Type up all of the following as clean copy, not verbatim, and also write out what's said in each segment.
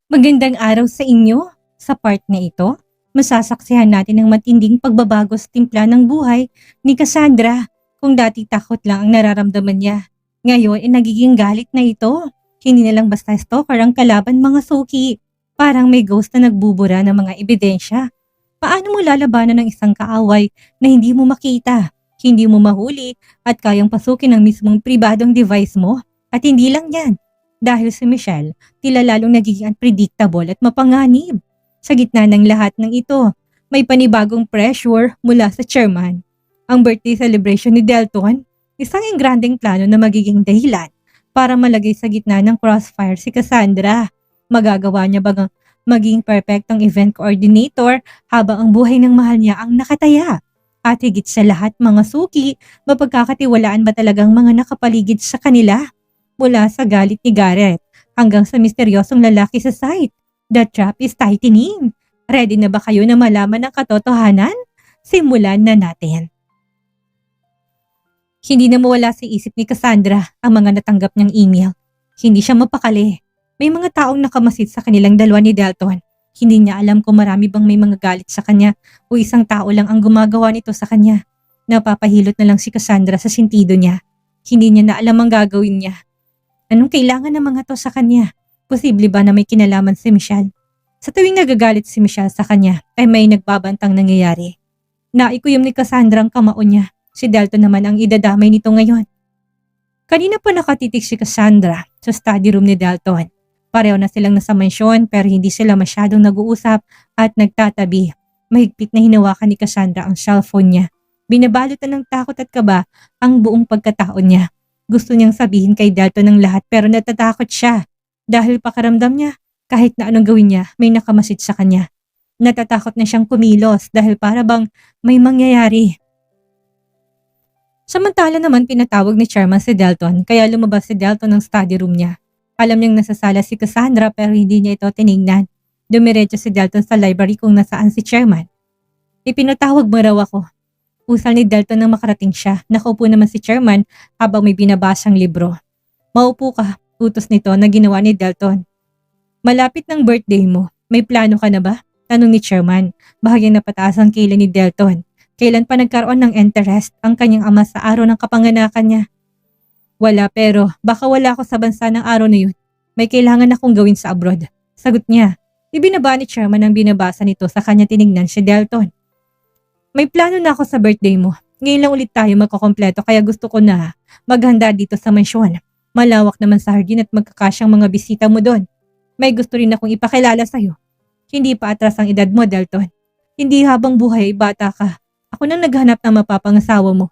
Magandang araw sa inyo. Sa part na ito, masasaksihan natin ang matinding pagbabago sa timpla ng buhay ni Cassandra. Kung dati takot lang ang nararamdaman niya, ngayon ay nagiging galit na ito. Hindi na lang basta stalker ang kalaban mga suki. Parang may ghost na nagbubura ng mga ebidensya. Paano mo lalabanan ng isang kaaway na hindi mo makita, hindi mo mahuli at kayang pasukin ang mismong pribadong device mo? At hindi lang yan. Dahil si Michelle, tila lalong nagiging unpredictable at mapanganib. Sa gitna ng lahat ng ito, may panibagong pressure mula sa chairman. Ang birthday celebration ni Delton, isang engrandeng plano na magiging dahilan para malagay sa gitna ng crossfire si Cassandra. Magagawa niya bagang maging perfectong event coordinator habang ang buhay ng mahal niya ang nakataya. At higit sa lahat mga suki, mapagkakatiwalaan ba talagang mga nakapaligid sa kanila? Mula sa galit ni Garrett hanggang sa misteryosong lalaki sa site. The trap is tightening. Ready na ba kayo na malaman ang katotohanan? Simulan na natin. Hindi na mawala sa isip ni Cassandra ang mga natanggap niyang email. Hindi siya mapakali. May mga taong nakamasid sa kanilang dalawa ni Dalton. Hindi niya alam kung marami bang may mga galit sa kanya o isang tao lang ang gumagawa nito sa kanya. Napapahilot na lang si Cassandra sa sentido niya. Hindi niya na alam ang gagawin niya. Anong kailangan ng mga to sa kanya? Posible ba na may kinalaman si Michelle? Sa tuwing nagagalit si Michelle sa kanya ay may nagbabantang nangyayari. Naikuyom ni Cassandra ang kamao niya. Si Dalton naman ang idadamay nito ngayon. Kanina pa nakatitig si Cassandra sa study room ni Dalton. Pareho na silang nasa mansyon pero hindi sila masyadong nag-uusap at nagtatabi. Mahigpit na hinawakan ni Cassandra ang cellphone niya. Binabalot ng takot at kaba ang buong pagkataon niya. Gusto niyang sabihin kay Dalton ng lahat pero natatakot siya dahil pakaramdam niya kahit na anong gawin niya may nakamasid sa kanya. Natatakot na siyang kumilos dahil para bang may mangyayari. Samantala naman pinatawag ni Chairman si Dalton kaya lumabas si Dalton ng study room niya. Alam niyang nasa sala si Cassandra pero hindi niya ito tinignan. Dumiretso si Dalton sa library kung nasaan si Chairman. Ipinatawag mo raw ako. Usal ni Dalton nang makarating siya. Nakaupo naman si Chairman habang may binabasang libro. Maupo ka, utos nito na ginawa ni Dalton. Malapit ng birthday mo. May plano ka na ba? Tanong ni Chairman. Bahagyang napataas ang kilay ni Dalton. Kailan pa nagkaroon ng interest ang kanyang ama sa araw ng kapanganakan niya? Wala pero baka wala ako sa bansa ng araw na yun. May kailangan akong gawin sa abroad. Sagot niya. Ibinaba ni Chairman ang binabasa nito sa kanya tinignan si Dalton. May plano na ako sa birthday mo. Ngayon lang ulit tayo magkukompleto kaya gusto ko na maghanda dito sa mansyon. Malawak naman sa hardin at magkakasyang mga bisita mo doon. May gusto rin akong ipakilala sa'yo. Hindi pa atras ang edad mo, Dalton. Hindi habang buhay, bata ka. Ako nang naghanap ng mapapangasawa mo.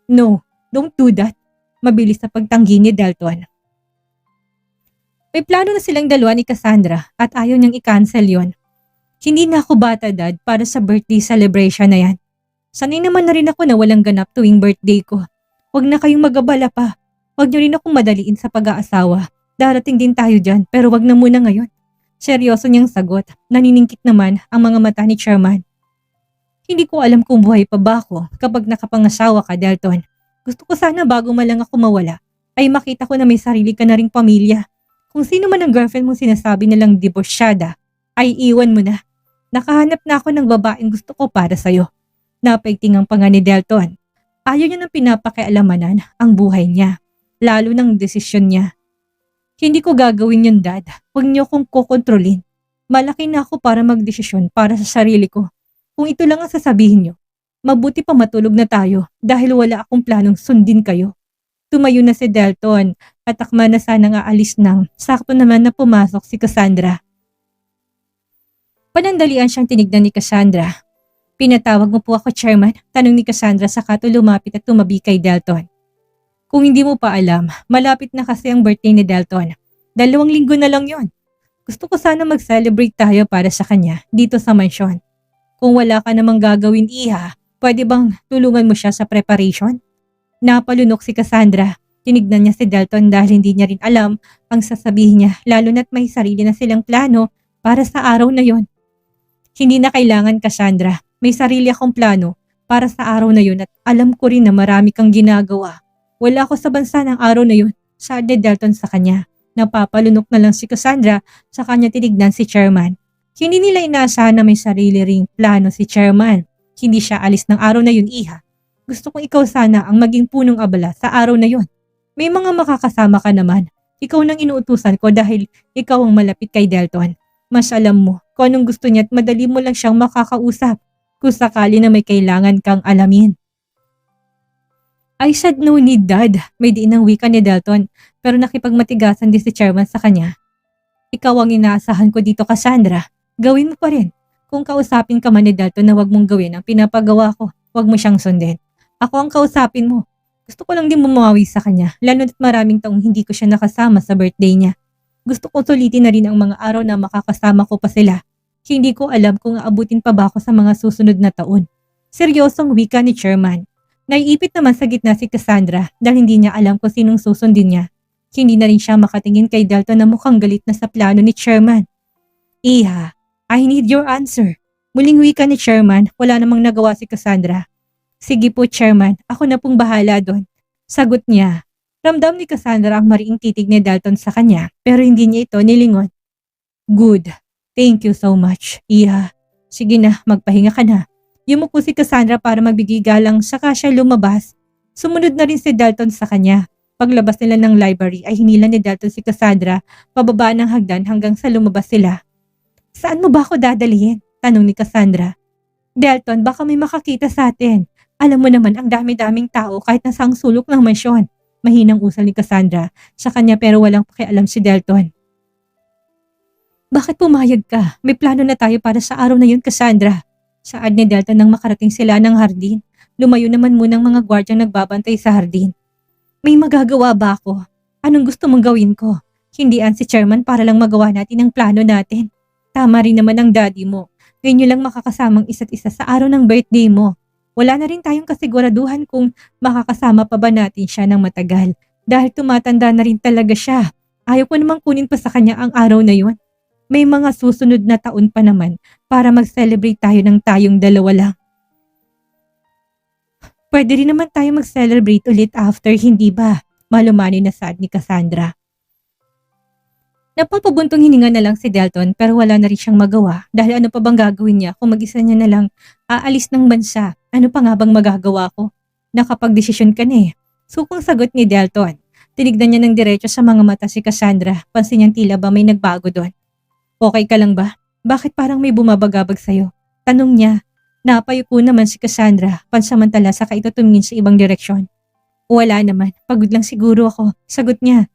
No, don't do that. Mabilis na pagtanggi ni Dalton. May plano na silang dalawa ni Cassandra at ayaw niyang i-cancel yon. Hindi na ako bata, Dad, para sa birthday celebration na yan. Sanay naman na rin ako na walang ganap tuwing birthday ko. Huwag na kayong mag-abala pa. Huwag niyo rin akong madaliin sa pag-aasawa. Darating din tayo dyan pero wag na muna ngayon. Seryoso niyang sagot. Naniningkit naman ang mga mata ni Chairman. Hindi ko alam kung buhay pa ba ako kapag nakapangasawa ka, Dalton. Gusto ko sana bago malang ako mawala ay makita ko na may sarili ka na ring pamilya. Kung sino man ang girlfriend mong sinasabi nilang diborsyada, ay iwan mo na. Nakahanap na ako ng babaeng gusto ko para sa'yo. Napaigting ang panga ni Dalton. Ayaw niya nang pinapakialamanan ang buhay niya, lalo ng desisyon niya. Hindi ko gagawin yun, Dad. Huwag niyo kong kokontrolin. Malaki na ako para magdesisyon para sa sarili ko. Kung ito lang ang sasabihin niyo, mabuti pa matulog na tayo dahil wala akong planong sundin kayo. Tumayo na si Dalton at akma na sanang aalis nang sakto naman na pumasok si Cassandra. Panandalian siyang tinignan ni Cassandra. Pinatawag mo po ako, Chairman, tanong ni Cassandra saka lumapit at tumabi kay Dalton. Kung hindi mo pa alam, malapit na kasi ang birthday ni Dalton. 2 linggo na lang yon. Gusto ko sana mag-celebrate tayo para sa kanya dito sa mansyon. Kung wala ka namang gagawin, Iha, pwede bang tulungan mo siya sa preparation? Napalunok si Cassandra. Tinignan niya si Dalton dahil hindi niya rin alam ang sasabihin niya lalo na't may sarili na silang plano para sa araw na yon. Hindi na kailangan, Cassandra. May sarili akong plano para sa araw na yun at alam ko rin na marami kang ginagawa. Wala ako sa bansa ng araw na yun, saad ni Dalton sa kanya. Napapalunok na lang si Cassandra sa kanya tinignan si Chairman. Hindi nila inaasahan na may sarili ring plano si Chairman. Hindi siya alis ng araw na yun, Iha. Gusto kong ikaw sana ang maging punong abala sa araw na yun. May mga makakasama ka naman. Ikaw nang inuutusan ko dahil ikaw ang malapit kay Delton. Mas alam mo kung anong gusto niya at madali mo lang siyang makakausap kung sakali na may kailangan kang alamin. I said no need, Dad. May diin ang wika ni Delton pero nakipagmatigasan din si Chairman sa kanya. Ikaw ang inaasahan ko dito, Cassandra. Gawin mo pa rin. Kung kausapin ka man ni Dalton na wag mong gawin ang pinapagawa ko, wag mo siyang sundin. Ako ang kausapin mo. Gusto ko lang din bumawi sa kanya, lalo na't maraming taong hindi ko siya nakasama sa birthday niya. Gusto ko sulitin na rin ang mga araw na makakasama ko pa sila. Hindi ko alam kung aabutin pa ba ako sa mga susunod na taon. Seryosong wika ni Chairman. Naiipit naman sa gitna si Cassandra dahil hindi niya alam kung sinong susundin niya. Hindi na rin siya makatingin kay Dalton na mukhang galit na sa plano ni Chairman. Iha, I need your answer. Muling wika ni Chairman, wala namang nagawa si Cassandra. Sige po, Chairman, ako na pong bahala doon. Sagot niya. Ramdam ni Cassandra ang mariing titig ni Dalton sa kanya pero hindi niya ito nilingon. Good. Thank you so much, Iha. Sige na, magpahinga ka na. Yumuko si Cassandra para magbigay galang saka siya lumabas. Sumunod na rin si Dalton sa kanya. Paglabas nila ng library ay hinila ni Dalton si Cassandra pababa ng hagdan hanggang sa lumabas sila. Saan mo ba ako dadalhin? Tanong ni Cassandra. Dalton, baka may makakita sa atin. Alam mo naman ang dami-daming tao kahit nasa ang sulok ng mansyon. Mahinang usal ni Cassandra sa kanya pero walang pakialam si Dalton. Bakit pumayag ka? May plano na tayo para sa araw na yun, Cassandra. Saad ni Dalton nang makarating sila ng hardin. Lumayo naman munang mga gwardyang nagbabantay sa hardin. May magagawa ba ako? Anong gusto mong gawin ko? Hindian si Chairman para lang magawa natin ang plano natin. Tama rin naman ang daddy mo. Ngayon nyo lang makakasamang isa't isa sa araw ng birthday mo. Wala na rin tayong kasiguraduhan kung makakasama pa ba natin siya ng matagal. Dahil tumatanda na rin talaga siya. Ayaw ko namang kunin pa sa kanya ang araw na yun. May mga susunod na taon pa naman para mag-celebrate tayo ng tayong dalawa lang. Pwede rin naman tayo mag-celebrate ulit after, hindi ba? Malumani na saad ni Cassandra. Napapabuntong hininga na lang si Dalton pero wala na rin siyang magawa dahil ano pa bang gagawin niya kung mag-isa niya na lang aalis ng bansa. Ano pa nga bang magagawa ko? Nakapag-desisyon ka na eh. Sukong sagot ni Dalton. Tinignan niya ng diretso sa mga mata si Cassandra. Pansin niyang tila ba may nagbago doon. Okay ka lang ba? Bakit parang may bumabagabag sa'yo? Tanong niya. Napayuko naman si Cassandra, pansamantala saka ito tumingin sa ibang direksyon. Wala naman, pagod lang siguro ako, sagot niya.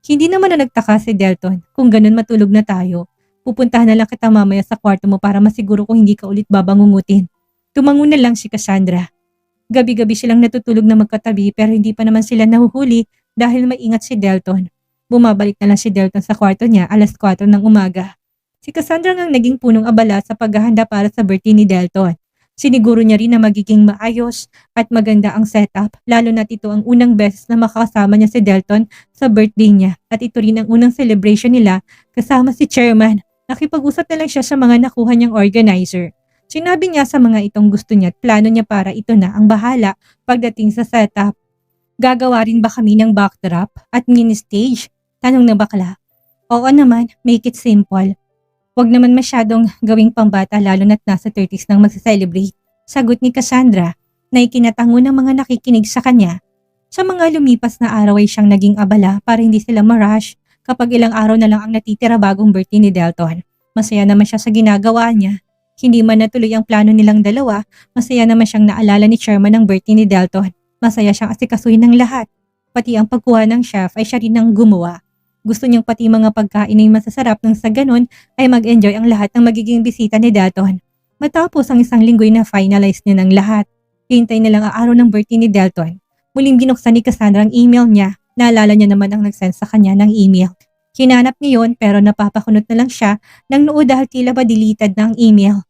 Hindi naman na nagtaka si Dalton, kung ganun matulog na tayo. Pupuntahan na lang kita mamaya sa kwarto mo para masiguro kung hindi ka ulit babangungutin. Tumango na lang si Cassandra. Gabi-gabi silang natutulog na magkatabi pero hindi pa naman sila nahuhuli dahil maingat si Dalton. Bumabalik na lang si Dalton sa kwarto niya alas 4 ng umaga. Si Cassandra ngang naging punong abala sa paghahanda para sa birthday ni Dalton. Siniguro niya rin na magiging maayos at maganda ang setup lalo na't ito ang unang beses na makakasama niya si Dalton sa birthday niya at ito rin ang unang celebration nila kasama si Chairman. Nakipag-usap na lang siya sa mga nakuha niyang organizer. Sinabi niya sa mga itong gusto niya at plano niya para ito na ang bahala pagdating sa setup. Gagawa rin ba kami ng backdrop at mini stage? Tanong na bakla. Oo naman, make it simple. Huwag naman masyadong gawing pambata lalo na't nasa 30s nang magse-celebrate. Sagot ni Cassandra na ikinatango ng mga nakikinig sa kanya. Sa mga lumipas na araw ay siyang naging abala para hindi sila ma-rush kapag ilang araw na lang ang natitira bagong birthday ni Dalton. Masaya naman siya sa ginagawa niya. Hindi man natuloy ang plano nilang dalawa, masaya naman siyang naalala ni Chairman ng birthday ni Dalton. Masaya siyang asikasuhin ng lahat. Pati ang pagkuha ng chef ay siya rin ang gumawa. Gusto niyang pati mga pagkain ay masasarap nang sa ganun ay mag-enjoy ang lahat ng magiging bisita ni Dalton. Matapos ang isang linggoy na finalize niya ng lahat, hintay na lang ang araw ng birthday ni Dalton. Muling binuksan ni Cassandra ang email niya. Naalala niya naman ang nag-send sa kanya ng email. Hinanap niya yun pero napapakunot na lang siya ng noo dahil tila ba deleted na ang email.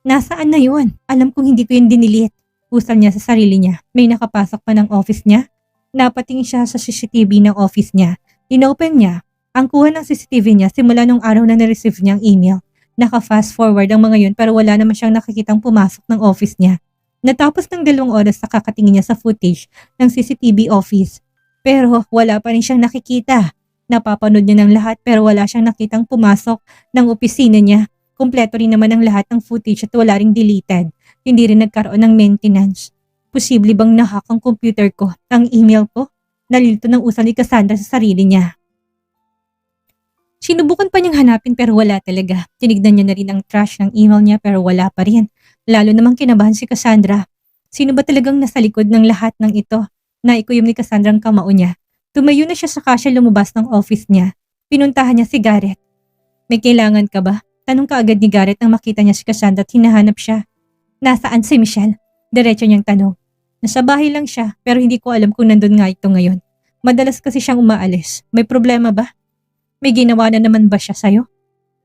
Nasaan na yun? Alam kong hindi ko yun dinilit. Usal niya sa sarili niya. May nakapasok pa ng office niya. Napatingin siya sa CCTV ng office niya. Inopen niya. Ang kuha ng CCTV niya simula nung araw na na-receive niyang email. Naka-fast forward ang mga yun pero wala naman siyang nakikitang pumasok ng office niya. Natapos ng 2 oras sa kakatingin niya sa footage ng CCTV office. Pero wala pa rin siyang nakikita. Napapanood niya ng lahat pero wala siyang nakitang pumasok ng opisina niya. Kumpleto rin naman ang lahat ng footage at wala ring deleted. Hindi rin nagkaroon ng maintenance. Posible bang nahack ang computer ko, ang email ko? Nalilito ng usan ni Cassandra sa sarili niya. Sinubukan pa niyang hanapin pero wala talaga. Tinignan niya na rin ang trash ng email niya pero wala pa rin. Lalo namang kinabahan si Cassandra. Sino ba talagang nasa likod ng lahat ng ito? Naikuyom ni Cassandra ang kamao niya. Tumayo na siya saka siya lumabas ng office niya. Pinuntahan niya si Garrett. May kailangan ka ba? Tanong kaagad ni Garrett nang makita niya si Cassandra at hinahanap siya. Nasaan si Michelle? Diretso niyang tanong. Nasa bahay lang siya pero hindi ko alam kung nandun nga ito ngayon. Madalas kasi siyang umaalis. May problema ba? May ginawa na naman ba siya sa'yo?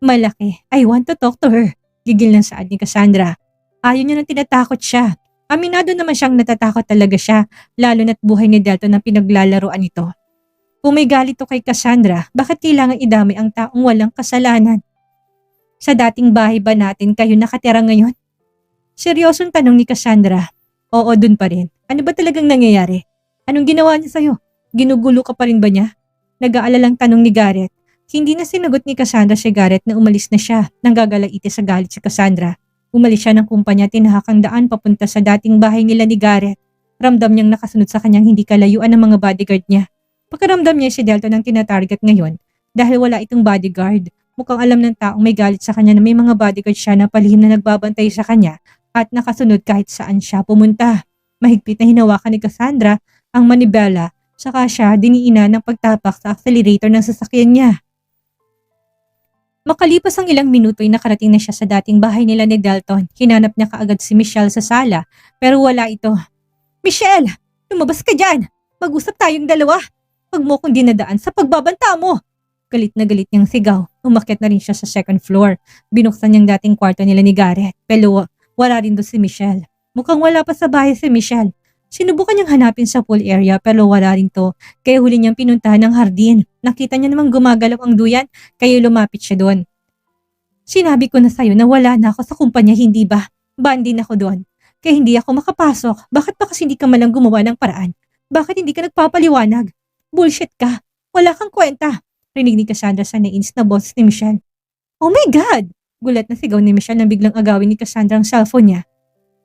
Malaki. I want to talk to her. Gigil ng saad ni Cassandra. Ayaw niya nang tinatakot siya. Aminado naman siyang natatakot talaga siya, lalo na't buhay ni Delton na pinaglalaroan ito. Kung may galit to kay Cassandra, bakit kailangan idamay ang taong walang kasalanan? Sa dating bahay ba natin kayo nakatira ngayon? Seryosong tanong ni Cassandra. Oo, dun pa rin. Ano ba talagang nangyayari? Anong ginawa niya sa'yo? Ginugulo ka pa rin ba niya? Nag-aalalang tanong ni Garrett. Hindi na sinagot ni Cassandra si Garrett na umalis na siya nang gagalaiti sa galit si Cassandra. Umalis siya ng kumpanya tinahak ang daan papunta sa dating bahay nila ni Garrett. Ramdam niyang nakasunod sa kanyang hindi kalayuan ng mga bodyguard niya. Pakiramdam niya si Delton ang tinatarget ngayon dahil wala itong bodyguard. Mukhang alam ng taong may galit sa kanya na may mga bodyguard siya na palihim na nagbabantay sa kanya at nakasunod kahit saan siya pumunta. Mahigpit na hinawakan ni Cassandra ang manibela saka siya diniina ng pagtapak sa accelerator ng sasakyan niya. Makalipas ang ilang minuto ay nakarating na siya sa dating bahay nila ni Delton. Hinanap niya kaagad si Michelle sa sala pero wala ito. Michelle! Lumabas ka dyan! Mag-usap tayong dalawa! Huwag mo kong dinadaan sa pagbabanta mo! Galit na galit niyang sigaw. Umakyat na rin siya sa second floor. Binuksan niyang dating kwarto nila ni Garrett. Pero wala rin doon si Michelle. Mukhang wala pa sa bahay si Michelle. Sinubukan niyang hanapin sa pool area pero wala rin to. Kaya huli niyang pinuntahan ng hardin. Nakita niya namang gumagalaw ang duyan kaya lumapit siya doon. Sinabi ko na sa'yo na wala na ako sa kumpanya, hindi ba? Bandin ako doon. Kaya hindi ako makapasok. Bakit ba kasi hindi ka malang gumawa ng paraan? Bakit hindi ka nagpapaliwanag? Bullshit ka. Wala kang kwenta. Rinig ni Cassandra sa nainis na boses ni Michelle. Oh my God! Gulat na sigaw ni Michelle nang biglang agawin ni Cassandra ang cellphone niya.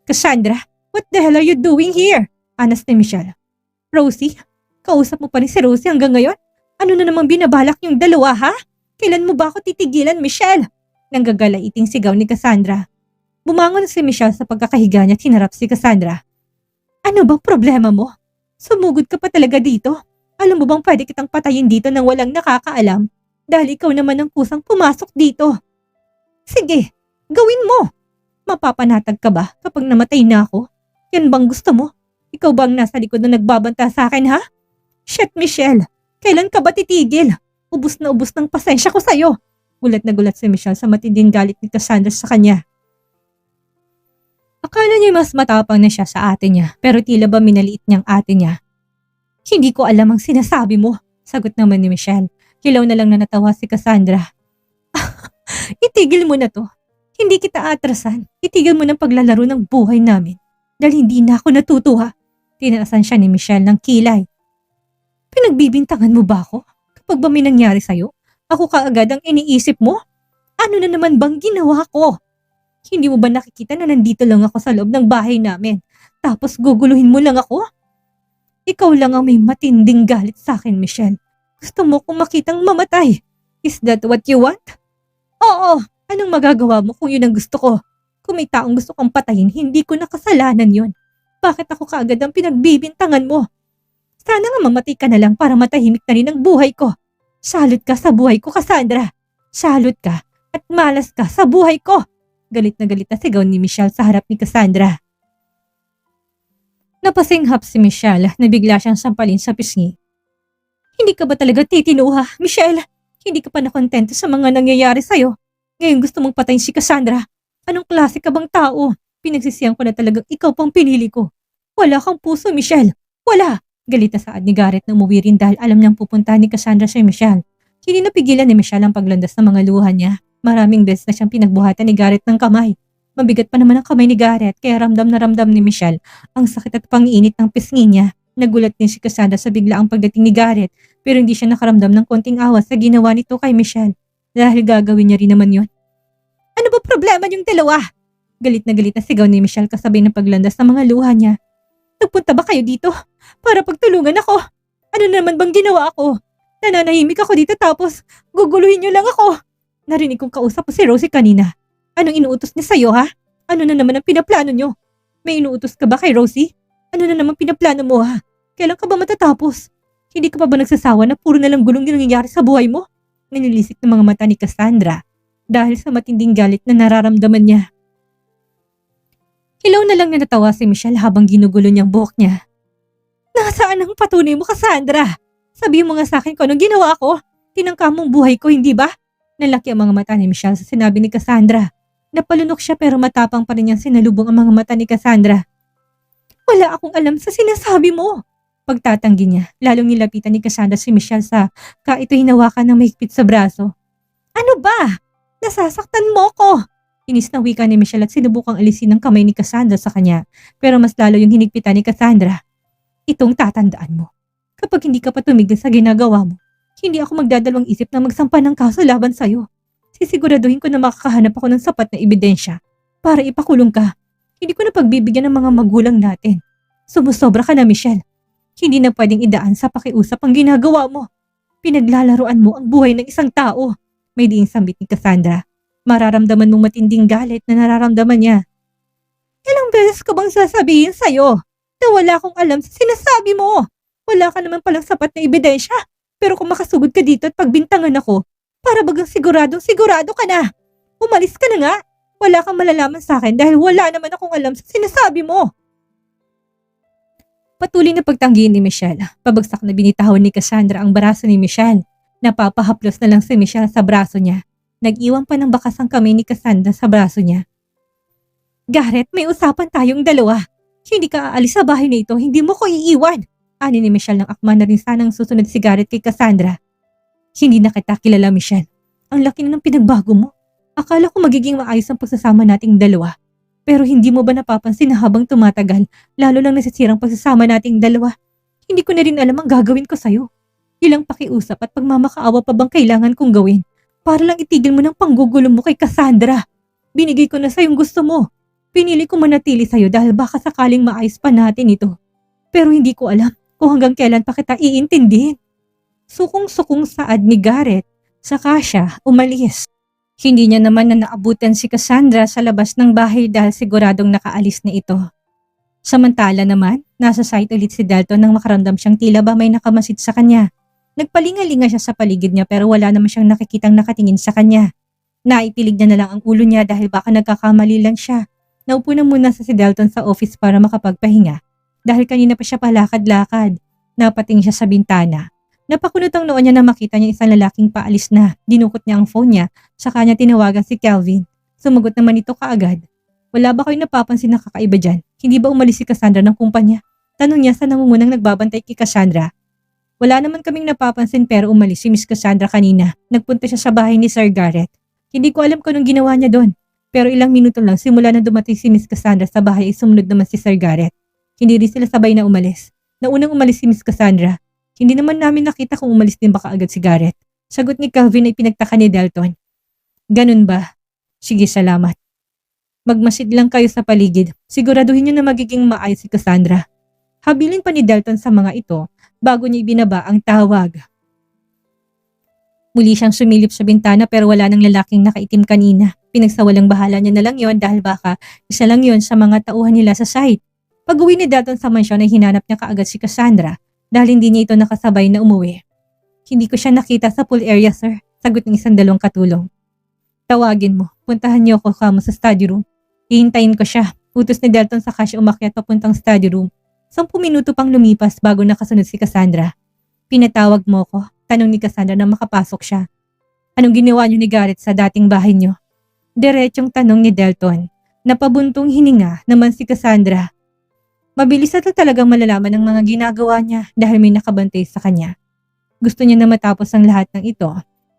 Cassandra, what the hell are you doing here? Anas ni Michelle. Rosie, kausap mo pa rin si Rosie hanggang ngayon? Ano na namang binabalak niyong dalawa, ha? Kailan mo ba ako titigilan, Michelle? Nanggagalaiting sigaw ni Cassandra. Bumangon si Michelle sa pagkakahiga niya at hinarap si Cassandra. Ano bang problema mo? Sumugod ka pa talaga dito? Alam mo bang pwede kitang patayin dito nang walang nakakaalam? Dahil ikaw naman ang kusang pumasok dito. Sige, gawin mo. Mapapanatag ka ba kapag namatay na ako? Yan bang gusto mo? Ikaw bang nasa likod na nagbabanta sa akin, ha? Shit, Michelle. Kailan ka ba titigil? Ubus na ubus ng pasensya ko sa'yo. Gulat na gulat si Michelle sa matinding galit ni Cassandra sa kanya. Akala niya mas matapang na siya sa ate niya pero tila ba minaliit niyang ate niya. Hindi ko alam ang sinasabi mo, sagot naman ni Michelle. Hilaw na lang na natawa si Cassandra. Itigil mo na to. Hindi kita atrasan. Itigil mo ng paglalaro ng buhay namin. Dahil hindi na ako natutuwa. Tinaasan siya ni Michelle ng kilay. Pinagbibintangan mo ba ako? Kapag ba may nangyari sa'yo, ako kaagad ang iniisip mo? Ano na naman bang ginawa ko? Hindi mo ba nakikita na nandito lang ako sa loob ng bahay namin? Tapos guguluhin mo lang ako? Ikaw lang ang may matinding galit sa akin, Michelle. Gusto mo kong makitang mamatay. Is that what you want? Oo, anong magagawa mo kung yun ang gusto ko? Kung may taong gusto kong patayin, hindi ko nakasalanan yun. Bakit ako kaagad ang pinagbibintangan mo? Sana nga mamatay ka na lang para matahimik na rin ang buhay ko. Salot ka sa buhay ko, Cassandra. Salot ka at malas ka sa buhay ko. Galit na sigaw ni Michelle sa harap ni Cassandra. Napasinghap si Michelle na bigla siyang sampalin sa pisngi. Hindi ka ba talaga titinuha, Michelle? Hindi ka pa nakontento sa mga nangyayari sa'yo. Ngayon gusto mong patayin si Cassandra. Anong klase ka bang tao? Pinagsisihan ko na talagang ikaw pang pinili ko. Wala kang puso, Michelle. Wala. Galit na saad ni Garrett na umuwi rin dahil alam niyang pupuntahan ni Cassandra si Michelle. Hindi napigilan ni Michelle ang paglandas ng mga luha niya. Maraming beses na siyang pinagbuhatan ni Garrett ng kamay. Mabigat pa naman ang kamay ni Garrett kaya ramdam na ramdam ni Michelle ang sakit at panginit ng pisngi niya. Nagulat din si Cassandra sa biglaang pagdating ni Garrett pero hindi siya nakaramdam ng konting awa sa ginawa nito kay Michelle dahil gagawin niya rin naman yon. Ano ba problema niyong dalawa? Galit na sigaw ni Michelle kasabay ng paglandas ng mga luha niya. Nagpunta ba kayo dito para pagtulungan ako? Ano naman bang ginawa ko? Nananahimik ako dito tapos guguluhin niyo lang ako. Narinig kong kausap po si Rosie kanina. Anong inuutos niya sa'yo ha? Ano na naman ang pinaplano niyo? May inuutos ka ba kay Rosie? Ano na naman pinaplano mo ha? Kailan ka ba matatapos? Hindi ka pa ba nagsasawa na puro na lang gulong yung nangyayari sa buhay mo? Nanilisik ng mga mata ni Cassandra dahil sa matinding galit na nararamdaman niya. Hilaw na lang na natawa si Michelle habang ginugulo niyang buhok niya. Nasaan ang patunay mo, Cassandra? Sabihin mo nga sa akin kung anong ginawa ko. Tinangka mong buhay ko, hindi ba? Nalaki ang mga mata ni Michelle sa sinabi ni Cassandra. Napalunok siya pero matapang pa rin niyang sinalubong ang mga mata ni Cassandra. Wala akong alam sa sinasabi mo. Pagtatanggi niya, lalong nilapitan ni Cassandra si Michelle sa ito hinawakan ng mahigpit sa braso. Ano ba? Nasasaktan mo ko! Inis na wika ni Michelle at sinubukang alisin ng kamay ni Cassandra sa kanya pero mas lalo yung hinigpitan ni Cassandra. Itong tatandaan mo. Kapag hindi ka pa tumigil sa ginagawa mo, hindi ako magdadalawang isip na magsampa ng kaso laban sa'yo. Sisiguraduhin ko na makakahanap ako ng sapat na ebidensya para ipakulong ka. Hindi ko na pagbibigyan ng mga magulang natin. Sumusobra ka na, Michelle. Hindi na pwedeng idaan sa pakiusap ang ginagawa mo. Pinaglalaruan mo ang buhay ng isang tao. May diing sambit ni Cassandra. Mararamdaman mong matinding galit na nararamdaman niya. Ilang beses ko bang sasabihin sa'yo na wala akong alam sa sinasabi mo? Wala ka naman palang sapat na ebidensya. Pero kung makasugod ka dito at pagbintangan ako, para bagang sigurado ka na. Umalis ka na nga. Wala kang malalaman sa akin dahil wala naman akong alam sa sinasabi mo. Patuloy na pagtanggihan ni Michelle. Pabagsak na binitawan ni Cassandra ang braso ni Michelle. Napapahaplos na lang si Michelle sa braso niya. Nag-iwan pa ng bakas ang kamay ni Cassandra sa braso niya. Garrett, may usapan tayong dalawa. Hindi ka aalis sa bahay na ito, hindi mo ko iiwan. Ani ni Michelle ng akma na rin sanang susunod si Garrett kay Cassandra. Hindi na kita kilala, Michelle. Ang laki na ng pinagbago mo. Akala ko magiging maayos ang pagsasama nating dalawa. Pero hindi mo ba napapansin na habang tumatagal, lalo lang nasisirang pagsasama nating dalawa? Hindi ko na rin alam ang gagawin ko sa'yo. Ilang pakiusap at pagmamakaawa pa bang kailangan kong gawin para lang itigil mo ng panggugulo mo kay Cassandra? Binigay ko na sa'yong gusto mo. Pinili ko manatili sa'yo dahil baka sakaling maayos pa natin ito. Pero hindi ko alam kung hanggang kailan pa kita iintindihin. Sukong-sukong saad ni Garrett, saka siya umalis. Hindi niya naman na naabutan si Cassandra sa labas ng bahay dahil siguradong nakaalis na ito. Samantala naman, nasa site ulit si Dalton nang makaramdam siyang tila ba may nakamasid sa kanya. Nagpalingalinga siya sa paligid niya pero wala naman siyang nakikitang nakatingin sa kanya. Naitilig niya na lang ang ulo niya dahil baka nagkakamali lang siya. Naupo na muna si Dalton sa office para makapagpahinga. Dahil kanina pa siya palakad-lakad. Napating siya sa bintana. Napakunot ang noon niya na makita niya isang lalaking paalis na. Dinukot niya ang phone niya, saka niya tinawagan si Kelvin. Sumagot naman ito kaagad. Wala ba kayo napapansin na kakaiba dyan? Hindi ba umalis si Cassandra ng kumpanya? Tanong niya sa nangungunang nagbabantay kay Cassandra. Wala naman kaming napapansin pero umalis si Miss Cassandra kanina. Nagpunta siya sa bahay ni Sir Garrett. Hindi ko alam kung anong ginawa niya doon. Pero ilang minuto lang simula na dumating si Miss Cassandra sa bahay ay sumunod naman si Sir Garrett. Hindi rin sila sabay na umalis. Naunang umalis si Miss Cassandra. Hindi naman namin nakita kung umalis din ba kaagad si Garrett. Sagot ni Calvin ay pinagtaka ni Dalton. Ganun ba? Sige, salamat. Magmasid lang kayo sa paligid. Siguraduhin niyo na magiging maayos si Cassandra. Habilin pa ni Dalton sa mga ito bago niya ibinaba ang tawag. Muli siyang sumilip sa bintana pero wala nang lalaking nakaitim kanina. Pinagsawalang bahala niya na lang yon dahil baka isa lang yon sa mga tauhan nila sa site. Pag-uwi ni Dalton sa mansyon ay hinanap niya kaagad si Cassandra dahil hindi niya ito nakasabay na umuwi. Hindi ko siya nakita sa pool area, sir. Sagot ng isang dalawang katulong. Tawagin mo. Puntahan niyo ako kamo sa study room. Hihintayin ko siya. Utos ni Dalton sa siya umakyat papuntang study room. 10 minuto pang lumipas bago nakasunod si Cassandra. Pinatawag mo ko. Tanong ni Cassandra na makapasok siya. Anong ginawa niyo ni Garrett sa dating bahay niyo? Diretsyong tanong ni Dalton. Napabuntong hininga naman si Cassandra. Mabilis na talagang malalaman ang mga ginagawa niya dahil may nakabantay sa kanya. Gusto niya na matapos ang lahat ng ito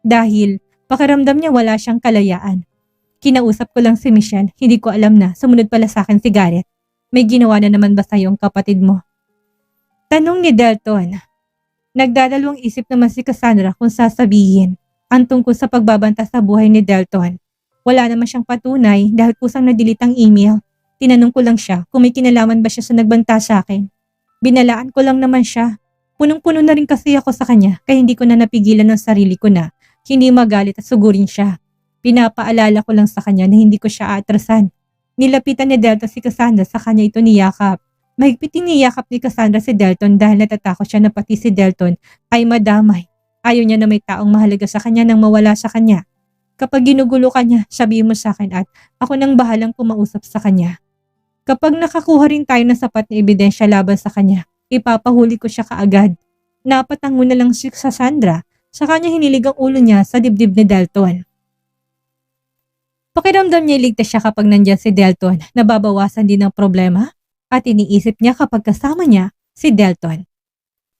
dahil pakiramdam niya wala siyang kalayaan. Kinausap ko lang si Michelle, hindi ko alam na sumunod pala sa akin si Garrett. May ginawa na naman ba sa iyong kapatid mo? Tanong ni Delton. Nagdadalawang isip naman si Cassandra kung sasabihin ang tungkol sa pagbabanta sa buhay ni Delton. Wala naman siyang patunay dahil kusang na-delete ang email. Tinanong ko lang siya kung may kinalaman ba siya sa nagbanta sa akin. Binalaan ko lang naman siya. Punong-puno na rin kasi ako sa kanya kaya hindi ko na napigilan ng sarili ko na hindi magalit at sugurin siya. Pinapaalala ko lang sa kanya na hindi ko siya atrasan. Nilapitan ni Delton si Cassandra sa kanya ito niyakap. Mahigpit niyakap ni Cassandra si Delton dahil natatakot siya na pati si Delton ay madamay. Ayaw niya na may taong mahalaga sa kanya nang mawala sa kanya. Kapag ginugulo ka niya, sabihin mo sa akin at ako nang bahalang kumausap sa kanya. Kapag nakakuha rin tayo ng sapat na ebidensya laban sa kanya, ipapahuli ko siya kaagad. Napatango na lang si Cassandra sa kanya hinilig ang ulo niya sa dibdib ni Delton. Pakiramdam niya iligtas siya kapag nandyan si Delton, nababawasan din ang problema at iniisip niya kapag kasama niya si Delton.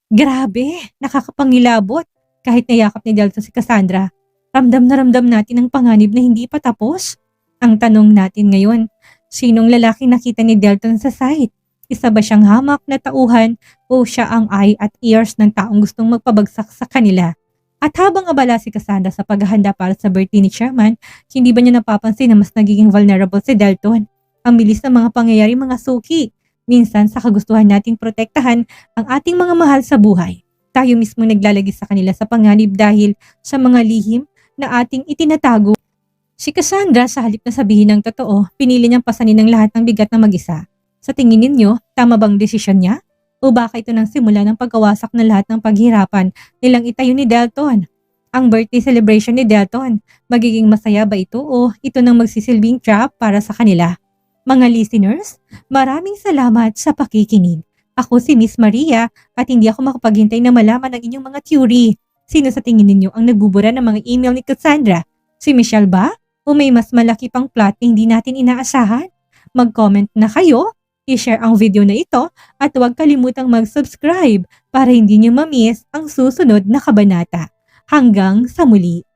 Grabe, nakakapangilabot. Kahit nayakap ni Delton si Cassandra, ramdam na ramdam natin ang panganib na hindi pa tapos. Ang tanong natin ngayon, sinong lalaki nakita ni Delton sa site? Isa ba siyang hamak na tauhan o siya ang eye at ears ng taong gustong magpabagsak sa kanila? At habang abala si Cassandra sa paghahanda para sa birthday ni Chairman, hindi ba niya napapansin na mas nagiging vulnerable si Delton? Ang bilis ng mga pangyayari mga suki. Minsan sa kagustuhan nating protektahan ang ating mga mahal sa buhay. Tayo mismo naglalagay sa kanila sa panganib dahil sa mga lihim na ating itinatago. Si Cassandra sa halip na sabihin ng totoo, pinili niyang pasanin ng lahat ng bigat na mag-isa. Sa tingin ninyo, tama bang desisyon niya? O baka ito nang simula ng pagkawasak ng lahat ng paghirapan nilang itayo ni Delton? Ang birthday celebration ni Delton, magiging masaya ba ito o ito nang magsisilbing trap para sa kanila? Mga listeners, maraming salamat sa pakikinig. Ako si Miss Maria at hindi ako makapaghintay na malaman ang inyong mga theory. Sino sa tingin ninyo ang nagbubura ng mga email ni Cassandra? Si Michelle ba? O may mas malaki pang plot na hindi natin inaasahan? Mag-comment na kayo, i-share ang video na ito at huwag kalimutang mag-subscribe para hindi nyo ma-miss ang susunod na kabanata. Hanggang sa muli!